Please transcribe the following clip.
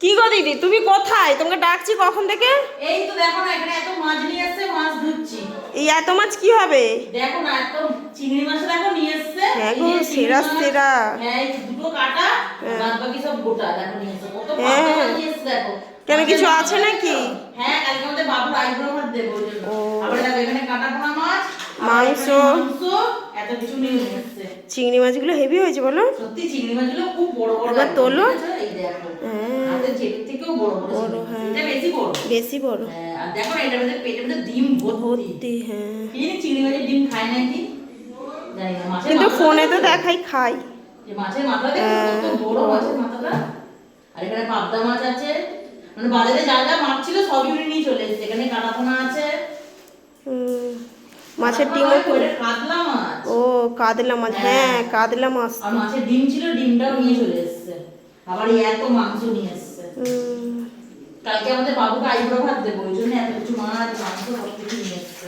কি গো দিদি, তুমি কোথায়? তোমাকে ডাকছি কখন থেকে। এই তো দেখো না, এখানে এত মাছ নিয়ে এসেছে, মাছ ধুচ্ছি। এই এত মাছ কি হবে? দেখো না, এত চিংড়ি মাছ দেখো নিয়ে এসেছে। হ্যাঁ এই গো, যে চিংড়ি সেরা মাছ, সেরা। হ্যাঁ এই দুটো কাটা, বাদ বাকি সব গোটা দেখো নিয়ে এসেছে। কত পাতলা হ্যাঁ। মাছ নিয়ে এসেছে দেখো। কেন, মাছের কিছু মাথা আছে নাকি? হ্যাঁ, কালকে আমাদের বাবুর আইব্রো ভাত দেবো ওই জন্য। ও। আবার দেখো এখানে কাটা পোনা মাছ, আবার মাংস। এখানে মাংস, এত কিছু নিয়ে এসেছে। চিংড়ি মাছগুলো হেভি হয়েছে বলো। সত্যি চিংড়ি মাছগুলো খুব বড় বড়। একবার একদম, তোলো। দেখেছো? এই দেখো, হ্যাঁ। হাতের চেটের থেকেও বড় বড় চিংড়ি মাছ। হ্যাঁ। এটা বেশি বড়। বেশি বড়। হ্যাঁ, আর দেখো না, এটার মধ্যে পেটের মধ্যে ডিম ভর্তি। ভর্তি, হ্যাঁ। কি জানি চিংড়ি মাছের ডিম খায় নাকি জানি না। মাছের কিন্তু মাথাটা ফোনে তো দেখেছো? দেখাই খাই। যে মাছের মাথা দেখো কত বড় মাছের মাথাটা। আর এখানে পাবদা মাছ আছে, মানে বাজারে যা যা মাছ ছিল সবই উনি নিয়ে চলে এসেছে। এখানে কাটা পোনা আছে, মাছের কাটা ডিমও পোনা, তো। ওটা কাতলা মাছ। ও, কাতলা মাছ, হ্যাঁ কাতলা মাছ। আর মাছের ডিম ছিল, ডিমটাও নিয়ে চলে এসেছে। আবার এই এত মাংস নিয়ে এসেছে। কালকে আমাদের বাবুকে আইব্রো ভাত দেবো, ওই জন্য এত কিছু মাছ মাংস সব কিছু নিয়ে এসেছে।